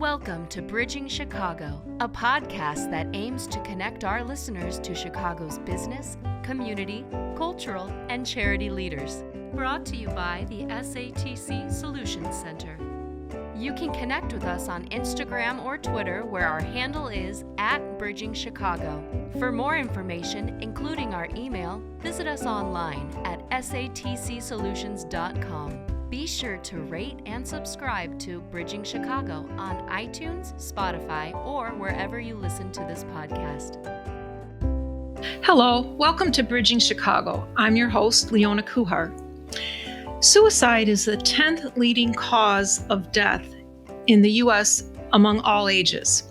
Welcome to Bridging Chicago, a podcast that aims to connect our listeners to Chicago's business, community, cultural, and charity leaders. Brought to you by the SATC Solutions Center. You can connect with us on Instagram or Twitter, where our handle is @BridgingChicago. For more information, including our email, visit us online at satcsolutions.com. Be sure to rate and subscribe to Bridging Chicago on iTunes, Spotify, or wherever you listen to this podcast. Hello, welcome to Bridging Chicago. I'm your host, Leona Kuhar. Suicide is the 10th leading cause of death in the U.S. among all ages.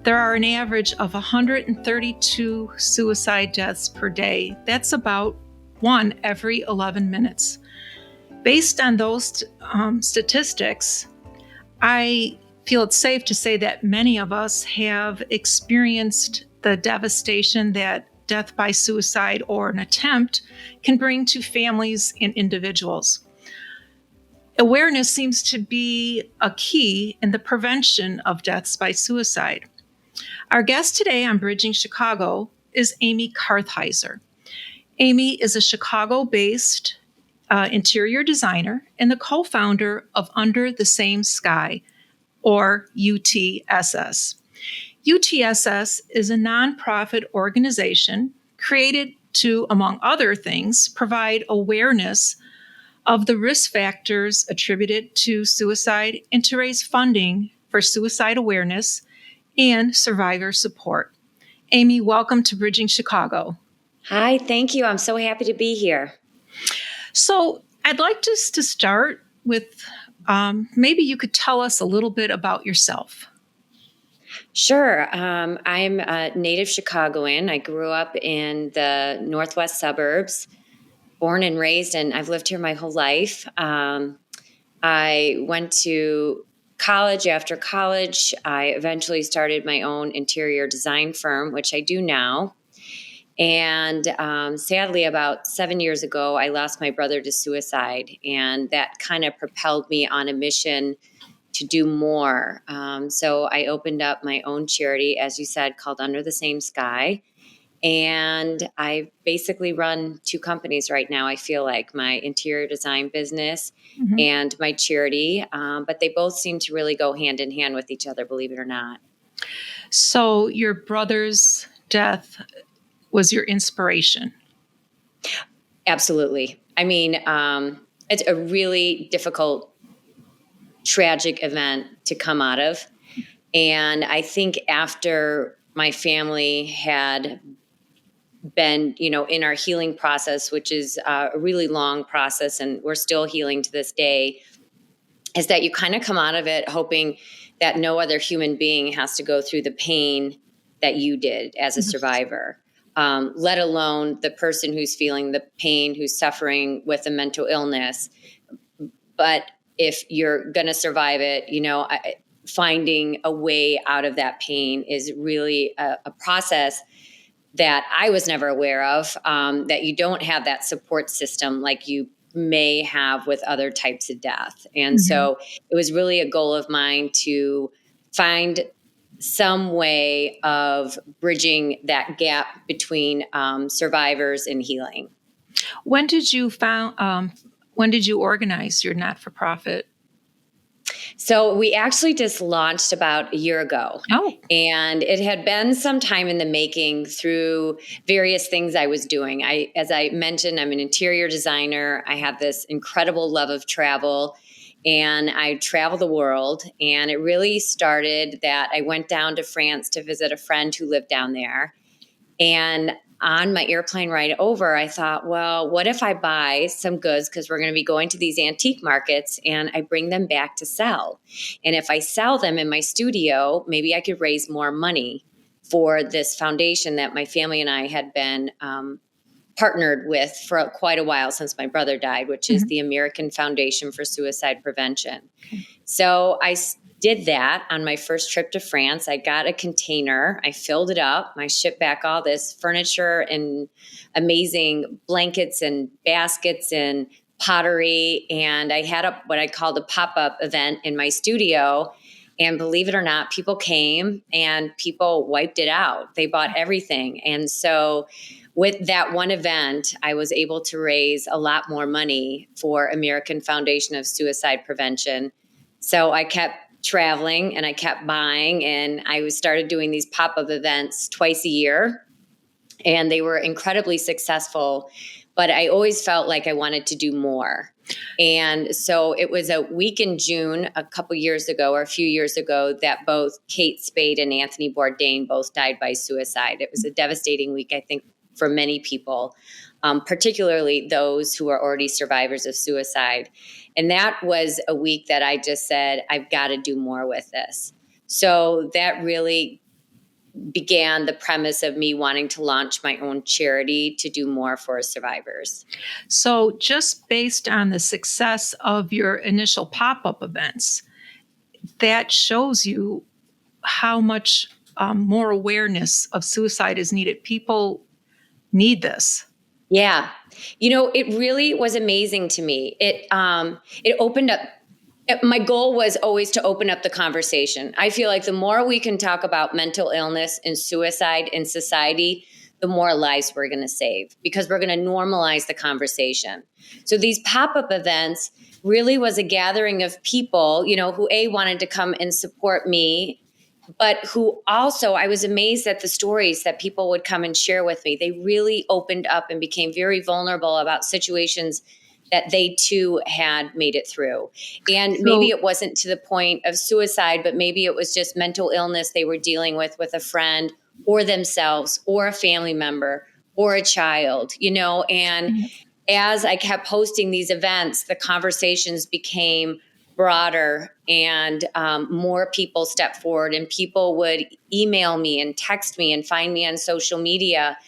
There are an average of 132 suicide deaths per day. That's about one every 11 minutes. Based on those statistics, I feel it's safe to say that many of us have experienced the devastation that death by suicide or an attempt can bring to families and individuals. Awareness seems to be a key in the prevention of deaths by suicide. Our guest today on Bridging Chicago is Amy Kartheiser. Amy is a Chicago-based interior designer and the co-founder of Under the Same Sky, or UTSS. UTSS is a nonprofit organization created to, among other things, provide awareness of the risk factors attributed to suicide and to raise funding for suicide awareness and survivor support. Amy, welcome to Bridging Chicago. Hi, thank you. I'm so happy to be here. So I'd like just to start with maybe you could tell us a little bit about yourself. Sure. I'm a native Chicagoan. I grew up in the northwest suburbs, born and raised, and I've lived here my whole life. I went to college. After college, I eventually started my own interior design firm, which I do now. And sadly, about 7 years ago, I lost my brother to suicide, and that kind of propelled me on a mission to do more. So I opened up my own charity, as you said, called Under the Same Sky. And I basically run two companies right now. I feel like my interior design business and my charity, but they both seem to really go hand in hand with each other, believe it or not. So your brother's death was your inspiration? Absolutely. I mean, it's a really difficult, tragic event to come out of. And I think after my family had been, in our healing process, which is a really long process, and we're still healing to this day, is that you kind of come out of it hoping that no other human being has to go through the pain that you did as a survivor. Let alone the person who's feeling the pain, who's suffering with a mental illness. But if you're going to survive it, finding a way out of that pain is really a process that I was never aware of, that you don't have that support system like you may have with other types of death. And so it was really a goal of mine to find some way of bridging that gap between survivors and healing. When did you organize your not-for-profit? So we actually just launched about a year ago. Oh. And it had been some time in the making through various things I was doing. As I mentioned, I'm an interior designer. I have this incredible love of travel. And I travel the world, and it really started that I went down to France to visit a friend who lived down there. And on my airplane ride over, I thought, well, what if I buy some goods, because we're going to be going to these antique markets, and I bring them back to sell. And if I sell them in my studio, maybe I could raise more money for this foundation that my family and I had been partnered with for quite a while since my brother died, which is the American Foundation for Suicide Prevention. So I did that on my first trip to France. I got a container, I filled it up, I shipped back all this furniture and amazing blankets and baskets and pottery. And I had what I called a PopUp event in my studio. And believe it or not, people came and people wiped it out. They bought everything. And so with that one event, I was able to raise a lot more money for American Foundation of Suicide Prevention. So I kept traveling and I kept buying, and I started doing these pop-up events twice a year. And they were incredibly successful, but I always felt like I wanted to do more. And so it was a week in June a couple years ago, or a few years ago, that both Kate Spade and Anthony Bourdain both died by suicide. It was a devastating week, I think, for many people, particularly those who are already survivors of suicide. And that was a week that I just said, I've got to do more with this. So that really began the premise of me wanting to launch my own charity to do more for survivors. So just based on the success of your initial pop-up events, that shows you how much more awareness of suicide is needed. People need this. Yeah. It really was amazing to me. It opened up. My goal was always to open up the conversation. I feel like the more we can talk about mental illness and suicide in society, the more lives we're going to save, because we're going to normalize the conversation. So these pop-up events really was a gathering of people, who wanted to come and support me, but who also, I was amazed at the stories that people would come and share with me. They really opened up and became very vulnerable about situations that they too had made it through. And maybe it wasn't to the point of suicide, but maybe it was just mental illness they were dealing with a friend or themselves or a family member or a child, and as I kept hosting these events, the conversations became broader, and more people stepped forward, and people would email me and text me and find me on social media.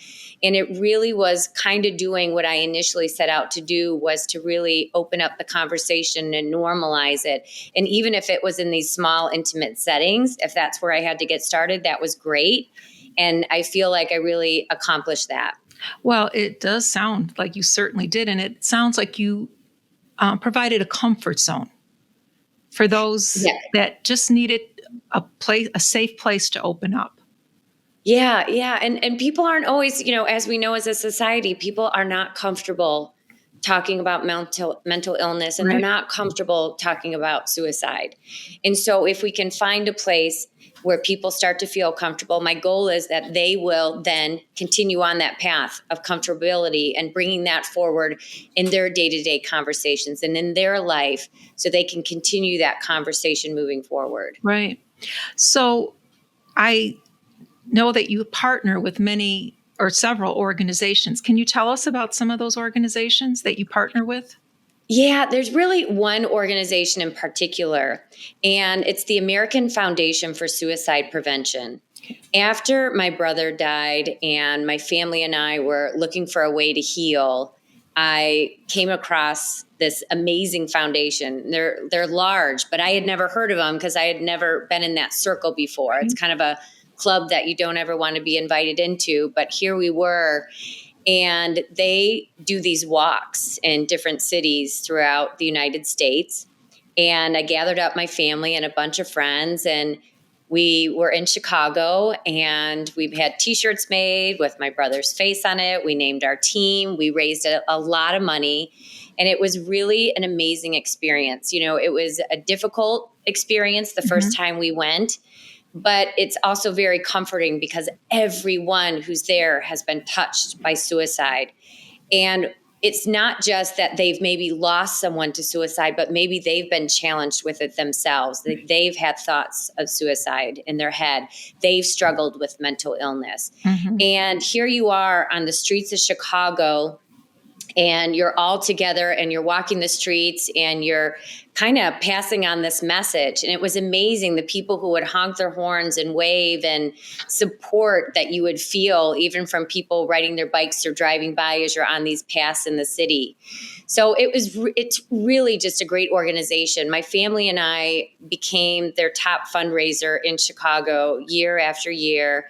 And it really was kind of doing what I initially set out to do, was to really open up the conversation and normalize it. And even if it was in these small, intimate settings, if that's where I had to get started, that was great. And I feel like I really accomplished that. Well, it does sound like you certainly did. And it sounds like you provided a comfort zone for those that just needed a safe place to open up. Yeah. And people aren't always, as we know as a society, people are not comfortable talking about mental illness, and they're not comfortable talking about suicide. And so if we can find a place where people start to feel comfortable, my goal is that they will then continue on that path of comfortability and bringing that forward in their day-to-day conversations and in their life, so they can continue that conversation moving forward. Right. So I know that you partner with many or several organizations. Can you tell us about some of those organizations that you partner with? Yeah, there's really one organization in particular, and it's the American Foundation for Suicide Prevention. After my brother died and my family and I were looking for a way to heal, I came across this amazing foundation. They're large, but I had never heard of them because I had never been in that circle before. It's kind of a club that you don't ever want to be invited into, but here we were. And they do these walks in different cities throughout the United States. And I gathered up my family and a bunch of friends, and we were in Chicago, and we had T-shirts made with my brother's face on it. We named our team. We raised a lot of money, and it was really an amazing experience. It was a difficult experience the first time we went, but it's also very comforting because everyone who's there has been touched by suicide. And it's not just that they've maybe lost someone to suicide, but maybe they've been challenged with it themselves. They've had thoughts of suicide in their head. They've struggled with mental illness. And here you are on the streets of Chicago, and you're all together and you're walking the streets and you're kind of passing on this message. And it was amazing, the people who would honk their horns and wave and support that you would feel even from people riding their bikes or driving by as you're on these paths in the city. So it's really just a great organization. My family and I became their top fundraiser in Chicago year after year.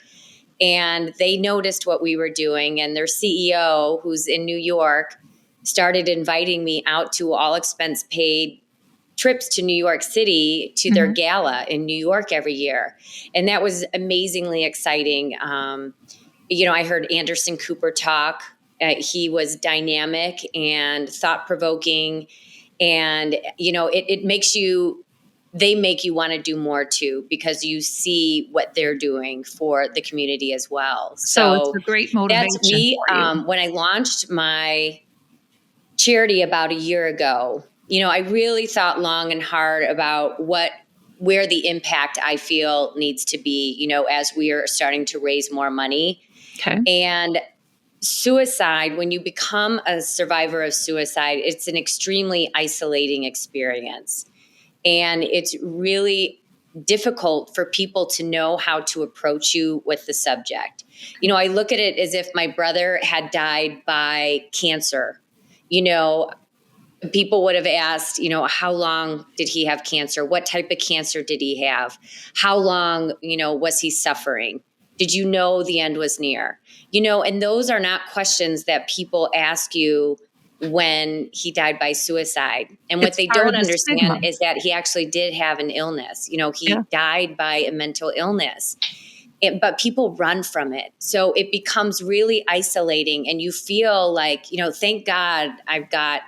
And they noticed what we were doing, and their CEO, who's in New York, started inviting me out to all expense paid trips to New York City to their gala in New York every year. And that was amazingly exciting. I heard Anderson Cooper talk. He was dynamic and thought-provoking. And, they make you want to do more too, because you see what they're doing for the community as well. So it's a great motivation that's me. for you. When I launched my charity about a year ago, I really thought long and hard about where the impact I feel needs to be, as we are starting to raise more money. Okay. And suicide, when you become a survivor of suicide, it's an extremely isolating experience. And it's really difficult for people to know how to approach you with the subject. I look at it as if my brother had died by cancer. People would have asked, how long did he have cancer? What type of cancer did he have? How long, was he suffering? Did you know the end was near? And those are not questions that people ask you when he died by suicide. And what they don't understand is that he actually did have an illness. He died by a mental illness. But people run from it. So it becomes really isolating, and you feel like, thank God I've got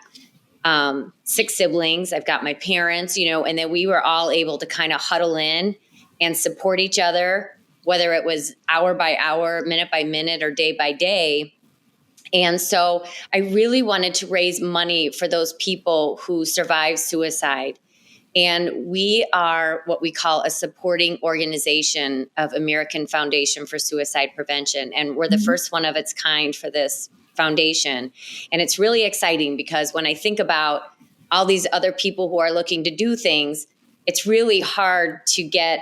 6 siblings. I've got my parents, and then we were all able to kind of huddle in and support each other, whether it was hour by hour, minute by minute, or day by day. And so I really wanted to raise money for those people who survived suicide. And we are what we call a supporting organization of American Foundation for Suicide Prevention. And we're the first one of its kind for this foundation. And it's really exciting because when I think about all these other people who are looking to do things, it's really hard to get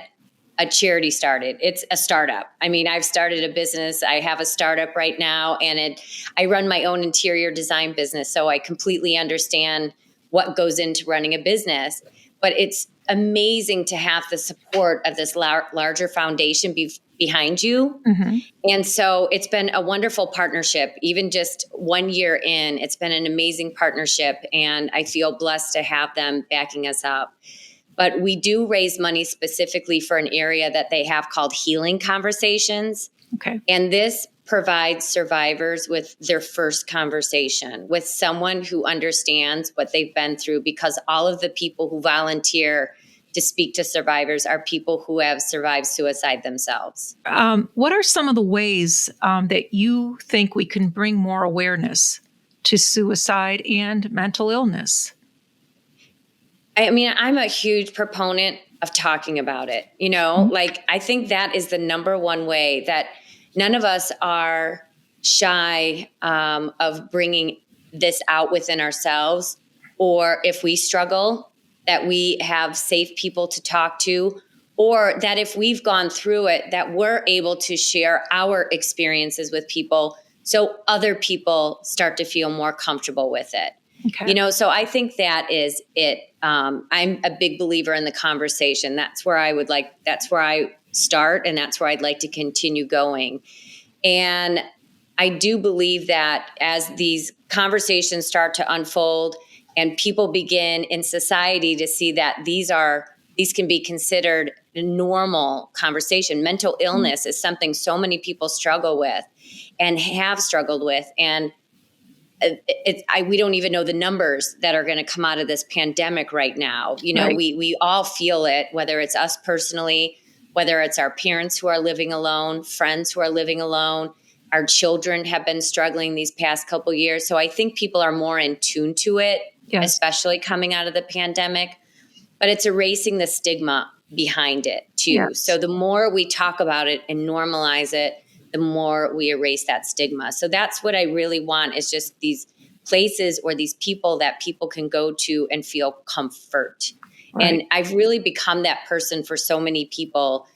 a charity started. It's a startup. I mean, I've started a business. I have a startup right now, and I run my own interior design business. So I completely understand what goes into running a business. But it's amazing to have the support of this larger foundation behind you. And so it's been a wonderful partnership. Even just 1 year in, it's been an amazing partnership. And I feel blessed to have them backing us up. But we do raise money specifically for an area that they have called Healing Conversations. Okay. And this provides survivors with their first conversation with someone who understands what they've been through, because all of the people who volunteer to speak to survivors are people who have survived suicide themselves. What are some of the ways that you think we can bring more awareness to suicide and mental illness? I mean, I'm a huge proponent of talking about it. I think that is the number one way that none of us are shy of bringing this out within ourselves, or if we struggle, that we have safe people to talk to, or that if we've gone through it, that we're able to share our experiences with people so other people start to feel more comfortable with it. Okay. So I think that is it. I'm a big believer in the conversation. That's where I start, and that's where I'd like to continue going. And I do believe that as these conversations start to unfold and people begin in society to see that these can be considered a normal conversation. Mental illness is something so many people struggle with and have struggled with. And we don't even know the numbers that are going to come out of this pandemic right now. Right. We all feel it, whether it's us personally, whether it's our parents who are living alone, friends who are living alone. Our children have been struggling these past couple years. So I think people are more in tune to it, especially coming out of the pandemic. But it's erasing the stigma behind it too. Yes. So the more we talk about it and normalize it, the more we erase that stigma. So that's what I really want, is just these places or these people that people can go to and feel comfort. Right. And I've really become that person for so many people.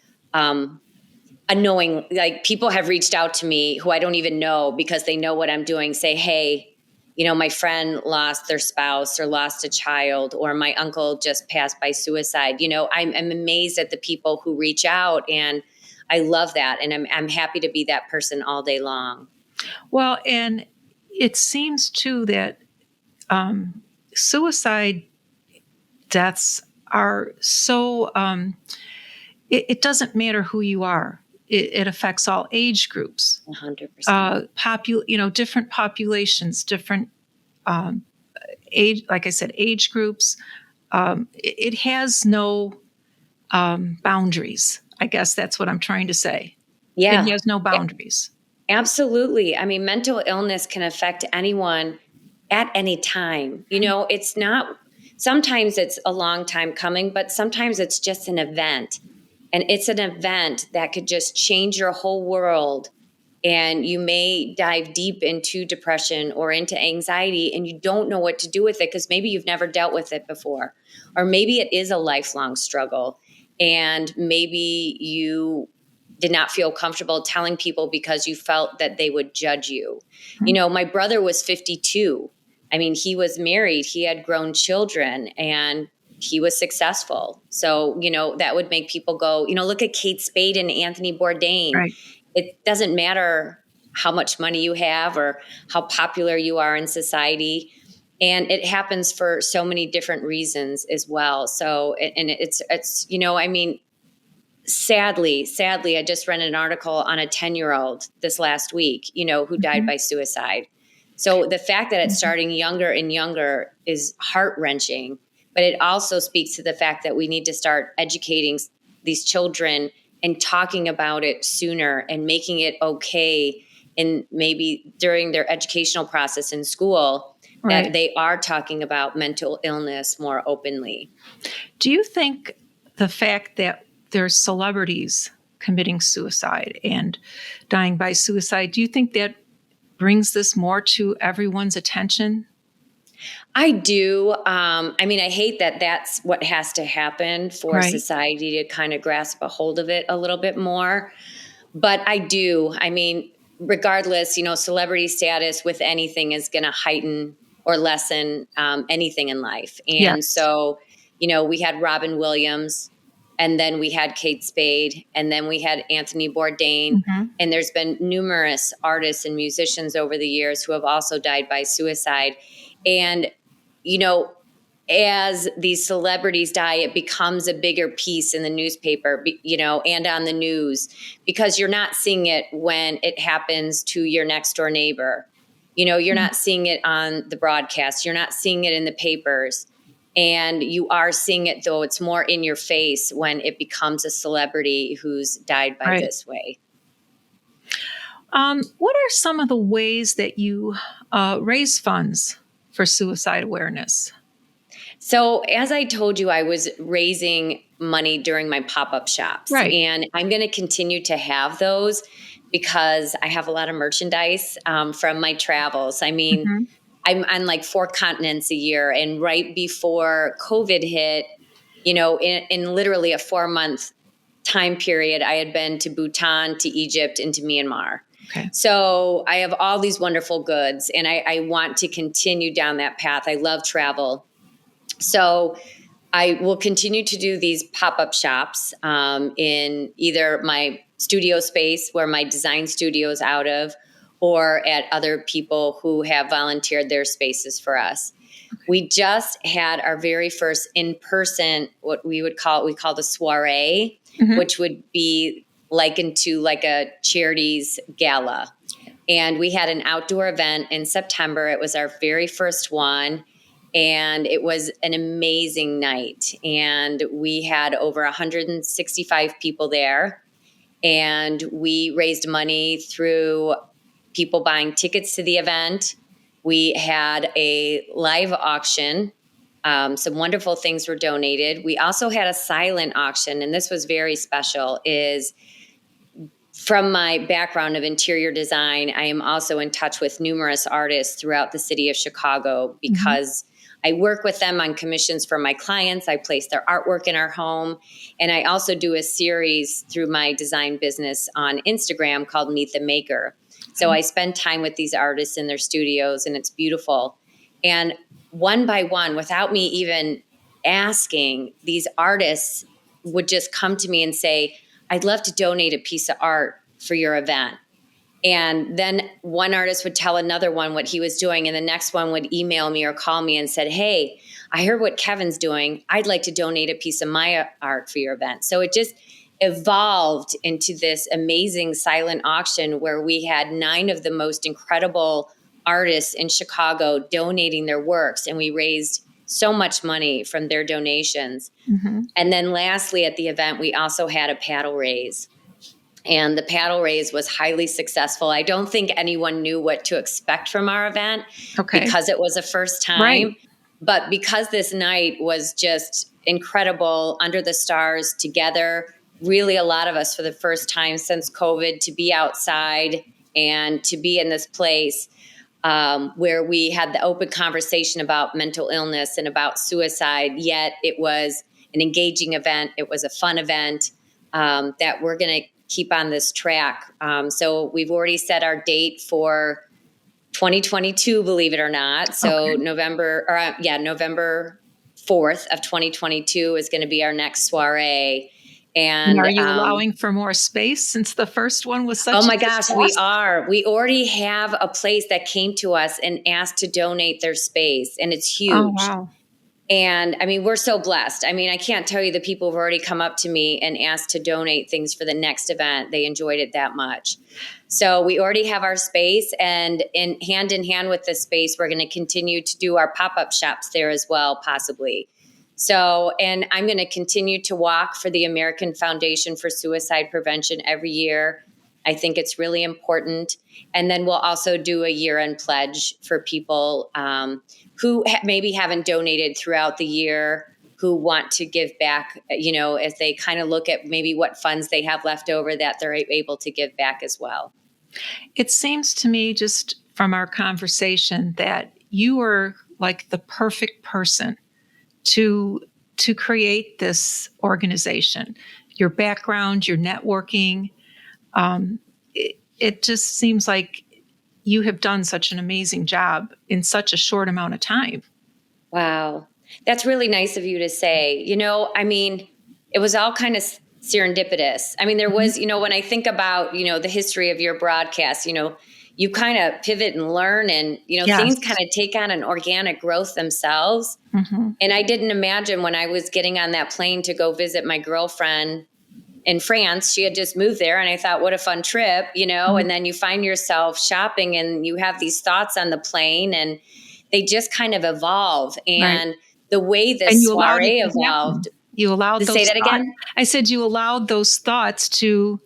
Unknowing, like, people have reached out to me who I don't even know, because they know what I'm doing, say, hey, my friend lost their spouse or lost a child, or my uncle just passed by suicide. I'm amazed at the people who reach out, and I love that. And I'm happy to be that person all day long. Well, and it seems too that suicide deaths are so, it doesn't matter who you are. It affects all age groups, 100%. Different populations, different age, like I said, age groups. It has no boundaries. I guess that's what I'm trying to say. It Yeah, has no boundaries. absolutely. I mean, mental illness can affect anyone at any time. It's not, sometimes it's a long time coming, but sometimes it's just an event. And it's an event that could just change your whole world. And you may dive deep into depression or into anxiety, and you don't know what to do with it because maybe you've never dealt with it before. Or maybe it is a lifelong struggle. And maybe you did not feel comfortable telling people because you felt that they would judge you. My brother was 52. I mean, he was married, he had grown children, and he was successful. So, that would make people go, look at Kate Spade and Anthony Bourdain. Right. It doesn't matter how much money you have or how popular you are in society. And it happens for so many different reasons as well. So, and it's, I mean, sadly, I just read an article on a 10-year-old this last week, who died by suicide. So the fact that it's starting younger and younger is heart-wrenching, but it also speaks to the fact that we need to start educating these children and talking about it sooner and making it okay, and maybe during their educational process in school, Right. that they are talking about mental illness more openly. Do you think the fact that there's celebrities committing suicide and dying by suicide, do you think that brings this more to everyone's attention? I do. I mean, I hate that that's what has to happen for Right. society to kind of grasp a hold of it a little bit more. But I do. I mean, regardless, celebrity status with anything is going to heighten or lessen anything in life. And Yes. so, we had Robin Williams, and then we had Kate Spade, and then we had Anthony Bourdain. Mhm. And there's been numerous artists and musicians over the years who have also died by suicide. And, as these celebrities die, it becomes a bigger piece in the newspaper, and on the news, because you're not seeing it when it happens to your next door neighbor. You're not seeing it on the broadcast. You're not seeing it in the papers. And you are seeing it, though it's more in your face when it becomes a celebrity who's died by Right. this way. What are some of the ways that you raise funds for suicide awareness? So, as I told you, I was raising money during my pop-up shops. Right. And I'm going to continue to have those because I have a lot of merchandise from my travels. I mean, Mhm. I'm on like 4 continents a year. And right before COVID hit, in literally a 4-month time period, I had been to Bhutan, to Egypt, and to Myanmar. Okay. So I have all these wonderful goods, and I want to continue down that path. I love travel. So I will continue to do these pop-up shops in either my studio space where my design studio is out of, or at other people who have volunteered their spaces for us. We just had our very first in-person, what we call the soiree, Mhm. which would be likened to like a charities gala. And we had an outdoor event in September. It was our very first one. And it was an amazing night. And we had over 165 people there. And we raised money through people buying tickets to the event. We had a live auction. Some wonderful things were donated. We also had a silent auction, and this was very special. Is from my background of interior design, I am also in touch with numerous artists throughout the city of Chicago because I work with them on commissions for my clients. I place their artwork in our home. And I also do a series through my design business on Instagram called Meet the Maker. So I spend time with these artists in their studios, and it's beautiful. And one by one, without me even asking, these artists would just come to me and say, I'd love to donate a piece of art for your event. And then one artist would tell another one what he was doing, and the next one would email me or call me and said, hey, I heard what Kevin's doing. I'd like to donate a piece of my art for your event. So it just evolved into this amazing silent auction where we had 9 of the most incredible artists in Chicago donating their works, and we raised so much money from their donations. And then lastly, at the event, we also had a paddle raise. And the paddle raise was highly successful. I don't think anyone knew what to expect from our event because it was the first time. Right. But because this night was just incredible, under the stars together, really a lot of us for the first time since COVID to be outside and to be in this place where we had the open conversation about mental illness and about suicide, yet it was an engaging event. It was a fun event that we're going to keep on this track. So we've already set our date for 2022, believe it or not. So November 4th of 2022 is going to be our next soiree. And are you allowing for more space since the first one was such oh my gosh, we are. We already have a place that came to us and asked to donate their space, and it's huge. Oh, wow. And I mean, we're so blessed. I mean, I can't tell you the people who've already come up to me and asked to donate things for the next event. They enjoyed it that much. So we already have our space, and in hand with the space, we're going to continue to do our pop-up shops there as well, possibly. So, and I'm going to continue to walk for the American Foundation for Suicide Prevention every year. I think it's really important. And then we'll also do a year-end pledge for people who maybe haven't donated throughout the year, who want to give back, as they kind of look at maybe what funds they have left over that they're able to give back as well. It seems to me, just from our conversation, that you are like the perfect person to create this organization. Your background, your networking, it just seems like you have done such an amazing job in such a short amount of time. Wow. That's really nice of you to say. I mean, it was all kind of serendipitous. I mean, there was, when I think about, the history of your broadcast, you kind of pivot and learn and, things kind of take on an organic growth themselves. And I didn't imagine when I was getting on that plane to go visit my girlfriend in France, she had just moved there. And I thought, what a fun trip, and then you find yourself shopping and you have these thoughts on the plane and they just kind of evolve. And the way this soiree evolved. You allowed to those say that thoughts, again? I said you allowed those thoughts to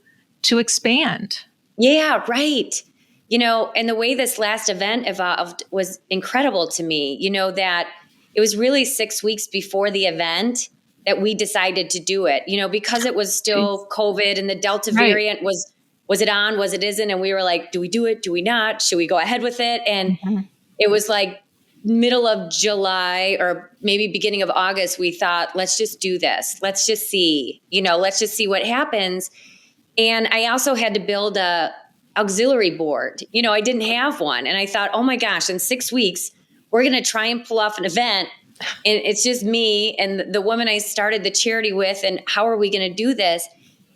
expand. Yeah, right. And the way this last event evolved was incredible to me, that it was really 6 weeks before the event that we decided to do it, because it was still COVID and the Delta variant was it on, was it isn't? And we were like, do we do it? Do we not? Should we go ahead with it? And it was like middle of July or maybe beginning of August, we thought, let's just do this. Let's just see, let's just see what happens. And I also had to build a auxiliary board. I didn't have one. And I thought, oh my gosh, in 6 weeks, we're going to try and pull off an event. And it's just me and the woman I started the charity with. And how are we going to do this?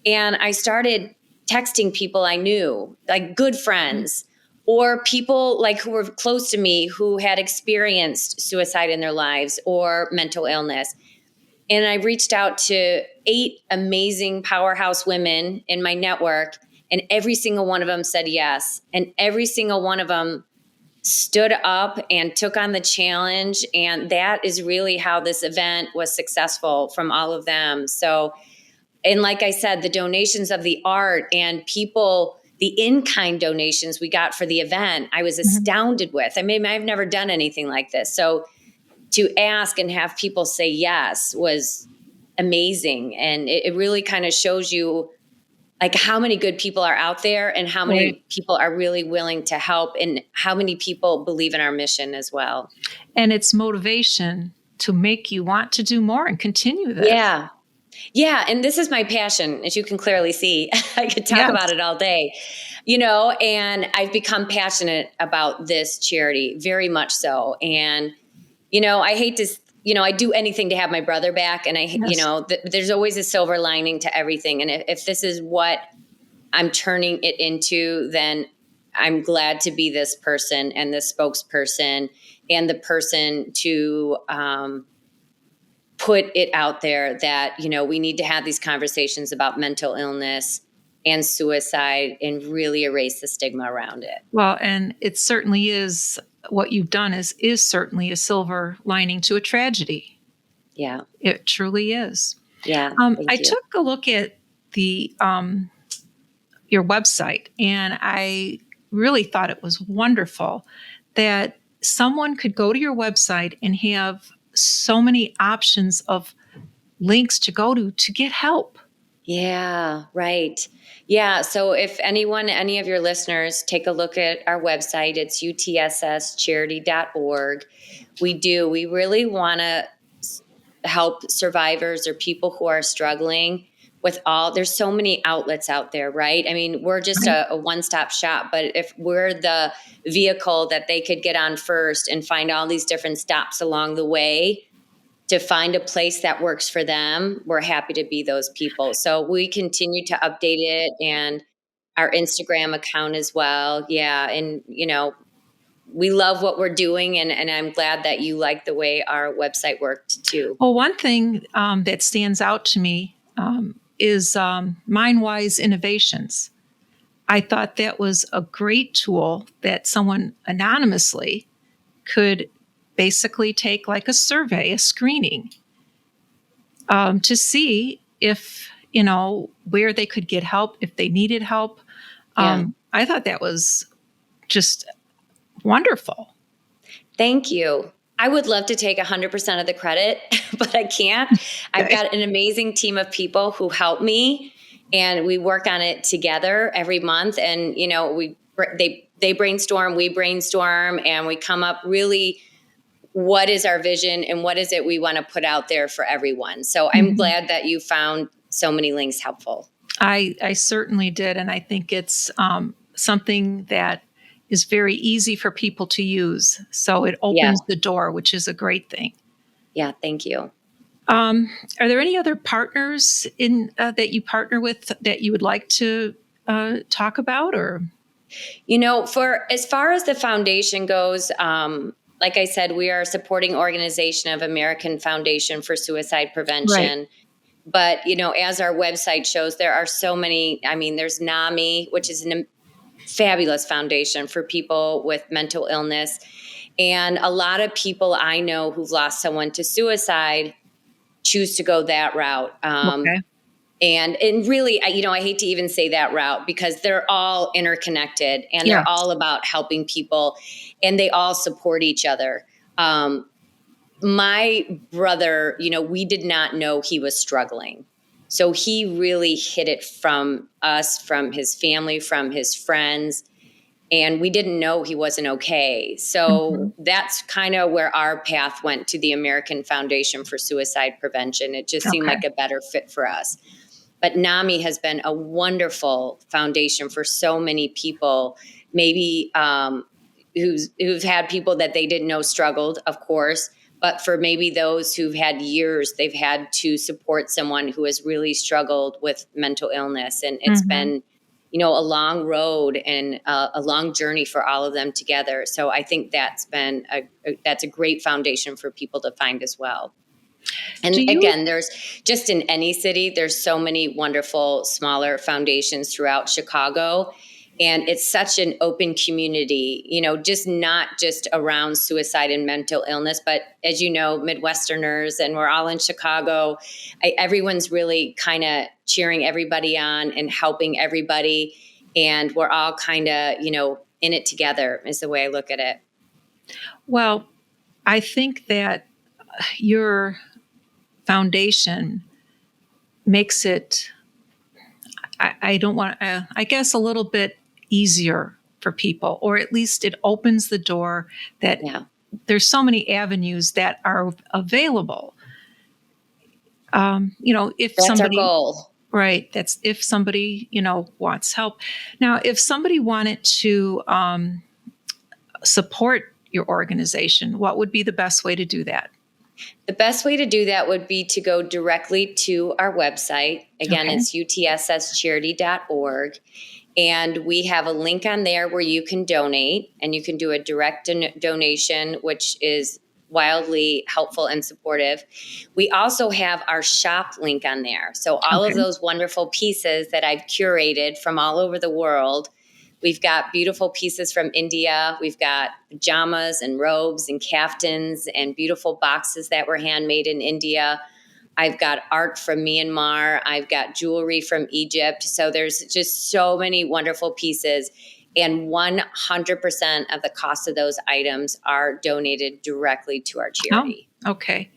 And I started texting people I knew, like good friends or people like who were close to me who had experienced suicide in their lives or mental illness. And I reached out to 8 amazing powerhouse women in my network. And every single one of them said yes. And every single one of them stood up and took on the challenge. And that is really how this event was successful from all of them. So, and like I said, the donations of the art and people, the in-kind donations we got for the event, I was astounded with. I mean, I've never done anything like this. So to ask and have people say yes was amazing. And it really kind of shows you like how many good people are out there and how many people are really willing to help and how many people believe in our mission as well. And it's motivation to make you want to do more and continue this. Yeah. Yeah. And this is my passion, as you can clearly see. I could talk about it all day, and I've become passionate about this charity, very much so. And, I hate to, I do anything to have my brother back. And there's always a silver lining to everything. And if this is what I'm turning it into, then I'm glad to be this person and the spokesperson and the person to put it out there that, we need to have these conversations about mental illness and suicide and really erase the stigma around it. Well, and it certainly is, what you've done is certainly a silver lining to a tragedy. Yeah. It truly is. Yeah. I took a look at the your website, and I really thought it was wonderful that someone could go to your website and have so many options of links to go to get help. Yeah, right. Yeah. So if any of your listeners take a look at our website, it's utsscharity.org. We really want to help survivors or people who are struggling with there's so many outlets out there, right? I mean, we're just a one-stop shop, but if we're the vehicle that they could get on first and find all these different stops along the way to find a place that works for them, we're happy to be those people. So we continue to update it, and our Instagram account as well. Yeah. And, we love what we're doing, and I'm glad that you like the way our website worked too. Well, one thing that stands out to me is Mindwise Innovations. I thought that was a great tool that someone anonymously could basically take like a survey, a screening, to see if, where they could get help, if they needed help. I thought that was just wonderful. Thank you. I would love to take 100% of the credit, but I can't. I've got an amazing team of people who help me, and we work on it together every month. And, they brainstorm, we brainstorm, and we come up really what is our vision and what is it we want to put out there for everyone. So I'm glad that you found so many links helpful. I certainly did. And I think it's something that is very easy for people to use. So it opens the door, which is a great thing. Yeah, thank you. Are there any other partners that you partner with that you would like to talk about? Or, for as far as the foundation goes, like I said, we are a supporting organization of American Foundation for Suicide Prevention. Right. But, as our website shows, there are so many. I mean, there's NAMI, which is a fabulous foundation for people with mental illness. And a lot of people I know who've lost someone to suicide choose to go that route. Okay. And really, I hate to even say that route because they're all interconnected and they're all about helping people, and they all support each other. My brother, we did not know he was struggling. So he really hid it from us, from his family, from his friends. And we didn't know he wasn't okay. So that's kind of where our path went to the American Foundation for Suicide Prevention. It just seemed like a better fit for us. But NAMI has been a wonderful foundation for so many people, maybe who've had people that they didn't know struggled, of course, but for maybe those who've had years, they've had to support someone who has really struggled with mental illness. And it's been, a long road and a long journey for all of them together. So I think that's been that's a great foundation for people to find as well. And again, there's just in any city, there's so many wonderful smaller foundations throughout Chicago. And it's such an open community, just not just around suicide and mental illness, but as you know, Midwesterners, and we're all in Chicago, everyone's really kind of cheering everybody on and helping everybody. And we're all kind of, in it together is the way I look at it. Well, I think that your foundation makes it, I guess, a little bit easier for people, or at least it opens the door that there's so many avenues that are available. If that's somebody, our goal. Right. That's if somebody, wants help. Now, if somebody wanted to support your organization, what would be the best way to do that? The best way to do that would be to go directly to our website. Again, Okay. it's utsscharity.org. And we have a link on there where you can donate, and you can do a direct donation, which is wildly helpful and supportive. We also have our shop link on there. So all of Okay. those wonderful pieces that I've curated from all over the world. We've got beautiful pieces from India. We've got pajamas and robes and kaftans and beautiful boxes that were handmade in India. I've got art from Myanmar. I've got jewelry from Egypt. So there's just so many wonderful pieces. And 100% of the cost of those items are donated directly to our charity. Oh, okay.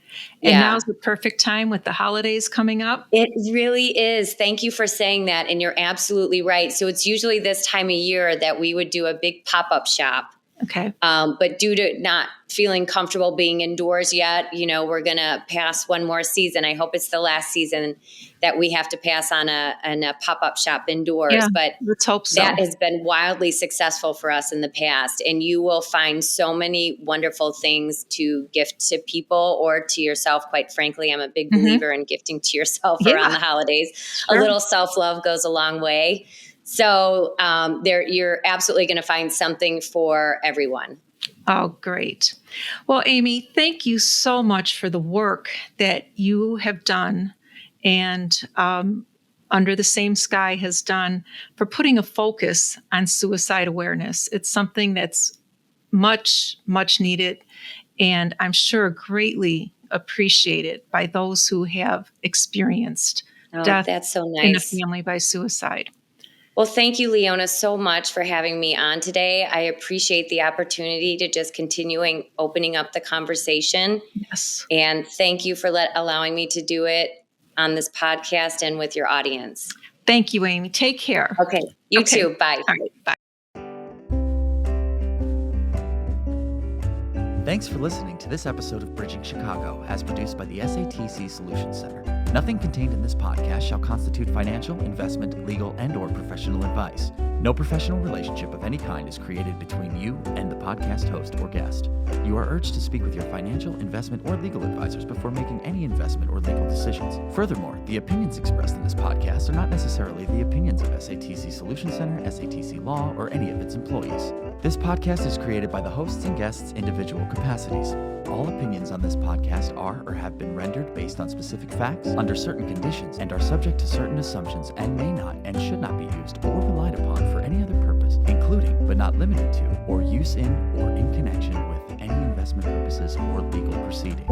And Yeah. now's the perfect time with the holidays coming up. It really is. Thank you for saying that. And you're absolutely right. So it's usually this time of year that we would do a big pop-up shop. Okay. But due to not feeling comfortable being indoors yet, we're going to pass one more season. I hope it's the last season that we have to pass on a pop-up shop indoors. Yeah, but let's hope so. that has been wildly successful for us in the past. And you will find so many wonderful things to gift to people or to yourself. Quite frankly, I'm a big believer in gifting to yourself around the holidays. Sure. A little self-love goes a long way. So you're absolutely going to find something for everyone. Oh, great. Well, Amy, thank you so much for the work that you have done and Under the Same Sky has done for putting a focus on suicide awareness. It's something that's much, much needed, and I'm sure greatly appreciated by those who have experienced death that's so nice. in a family by suicide. Well, thank you, Leona, so much for having me on today. I appreciate the opportunity to just continuing opening up the conversation. Yes. And thank you for allowing me to do it on this podcast and with your audience. Thank you, Amy. Take care. Okay. You too. Bye. All right. Bye. Thanks for listening to this episode of Bridging Chicago, as produced by the SATC Solutions Center. Nothing contained in this podcast shall constitute financial, investment, legal, and/or professional advice. No professional relationship of any kind is created between you and the podcast host or guest. You are urged to speak with your financial, investment, or legal advisors before making any investment or legal decisions. Furthermore, the opinions expressed in this podcast are not necessarily the opinions of SATC Solutions Center, SATC Law, or any of its employees. This podcast is created by the hosts and guests' individual capacities. All opinions on this podcast are or have been rendered based on specific facts, under certain conditions, and are subject to certain assumptions and may not and should not be used or relied upon for any other purpose, including, but not limited to, or use in or in connection with any investment purposes or legal proceeding.